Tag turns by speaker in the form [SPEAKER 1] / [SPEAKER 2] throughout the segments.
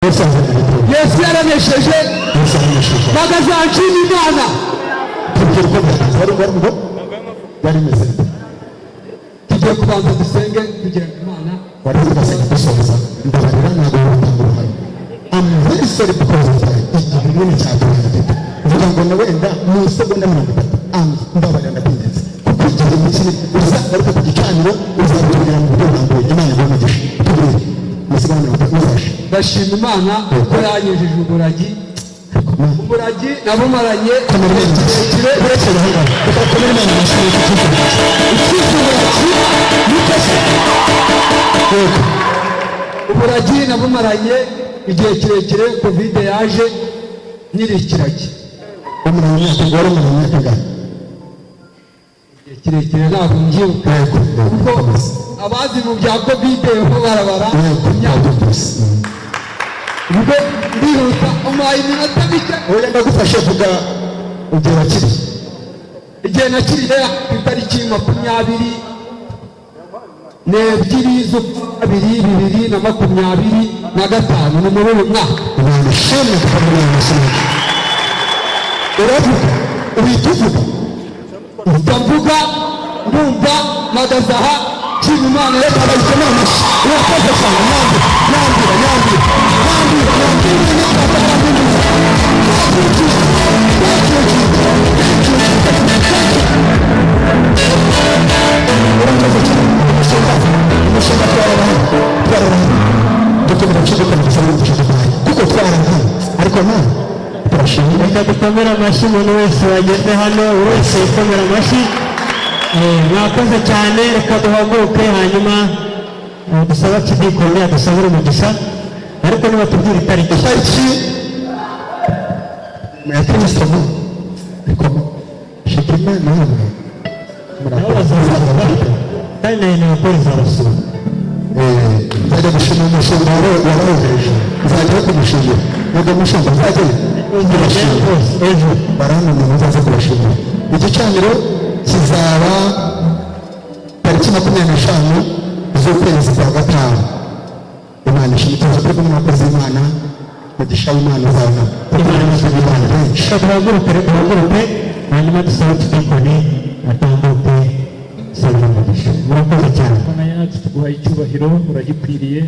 [SPEAKER 1] Yesu yaranesheje bagazanshima Imana
[SPEAKER 2] bari meze
[SPEAKER 1] tugiye kubanza dusenge kugira ngo Imana
[SPEAKER 2] wari gusenga gusoza ndabarira ntabwo batangura I'm very sorry because of igihe nini cyatuye vuga ngo na wenda mu segonda 30 ndabarira ndakwinze kuko igihe n'ikindi uzagaruka ku gicaniro uzabigira mu buryo bwambuye Imana y'umugisha tubiri musigana 30
[SPEAKER 1] ndashima Imana ko yanyejeje umuragi nabumaranye
[SPEAKER 2] kirekire urekera hano ukakomera Imana yashimye
[SPEAKER 1] umuragi nabumaranye igihe kirekire covid yaje nyiri ikiragi
[SPEAKER 2] umuragi ngoro mu myaka ngana
[SPEAKER 1] kirekire ntabwo mbyibuka kuko abazi mu bya covid ho barabara ubwo ndihuta umpaye iminota mike
[SPEAKER 2] oya ndagufashe vuga ugera kiri
[SPEAKER 1] igihe nakiriye ku itariki 22 z'ukwabiri 2025 ni muri uyu mwaka
[SPEAKER 2] nishimye kukamenya amashyaka uravuga uhita uvuga
[SPEAKER 1] ndavuga ndumva mpagaze aha nshima Imana
[SPEAKER 2] reka bayisome amashyi urakoze cyane nyambira umushinga twararaye dukomera nshidukomeza n'umushinga kuko twararaye ariko nawe turashimira
[SPEAKER 3] reka dukomere amashyi umuntu wese wageze hano wese yikomera amashyi mwakoze cyane reka duhaguruke hanyuma dusaba kidikoni adusabire umugisha ariko niba tubwira itariki
[SPEAKER 2] muyatumisemo ariko shikima nawe
[SPEAKER 3] kandi nayo ni abapolisi abasura
[SPEAKER 2] nzajya gushima umushinga warohereje nzajya kumushimira nubwo umushinga nzajyayo
[SPEAKER 3] ejo
[SPEAKER 2] barananiye muzaze kubashimira igicaniro kizaba tariki 25 z'ukwezi kwa gatanu Imana ishimwe tuza kuri mwakoze Imana mugisha Imana uzabona Imana ishimwe Imana benshi
[SPEAKER 3] duhaguruke hanyuma dusaba kidikoni atambuke sabira umugisha murakoze cyane
[SPEAKER 4] Mana yacu tuguhaye icyubahiro uragikwiriye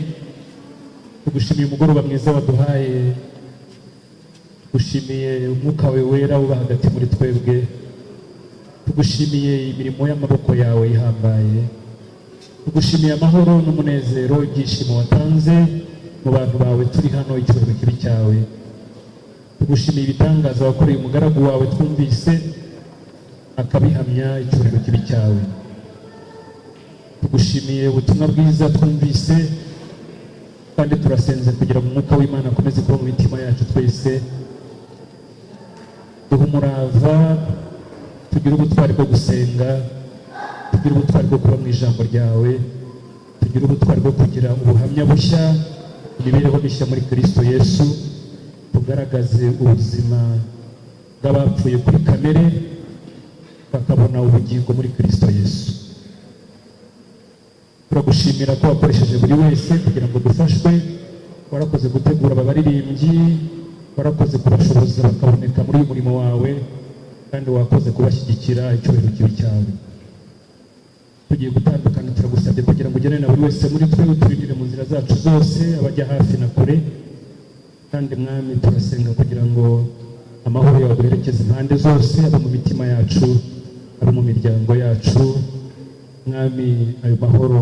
[SPEAKER 4] tugushimiye umugoroba mwiza waduhaye tugushimiye umwuka wawe wera uba hagati muri twebwe tugushimiye imirimo y'amaboko yawe ihambaye tugushimiye amahoro n'umunezero ibyishimo watanze mu bantu bawe turi hano icyubahiro kibi cyawe tugushimiye ibitangaza wakoreye umugaragu wawe twumvise akabihamya icyubahiro kibi cyawe tugushimiye ubutumwa bwiza twumvise kandi turasenze kugira ngo umwuka w'Imana akomeze kuba mu mitima yacu twese duhe umurava tugire ubutwari bwo gusenga tugire ubutwari bwo kuba mu ijambo ryawe tugire ubutwari bwo kugira ubuhamya bushya imibereho mishya muri Kristo Yesu tugaragaze ubuzima bw'abapfuye kuri kamere bakabona ubugingo muri Kristo Yesu turagushimira ko wakoresheje buri wese kugira ngo dufashwe warakoze gutegura aba baririmbyi warakoze kubashoboza bakaboneka muri uyu murimo wawe kandi wakoze kubashyigikira icyubahiro kibi cyawe tugiye gutandukana turagusabye kugira ngo ugene na buri wese muri twe uturindire mu nzira zacu zose abajya hafi na kure kandi mwami turasenga kugira ngo amahoro yawe duherekeze impande zose aba mu mitima yacu aba mu miryango yacu mwami ayo mahoro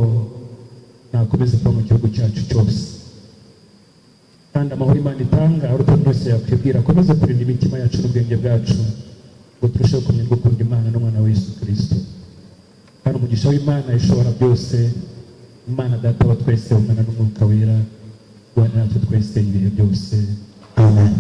[SPEAKER 4] nakomeze kuba mu gihugu cyacu cyose kandi amahoro Imana itanga aho umuntu wese yakwibwira akomeze kurinda imitima yacu n'ubwenge bwacu ngo turusheho kumenya gukunda Imana n'umwana wa Yesu Kristo kandi umugisha w'Imana ishobora byose Imana data wa twese umwana n'umwuka wera ubane natwe twese ibihe byose amen.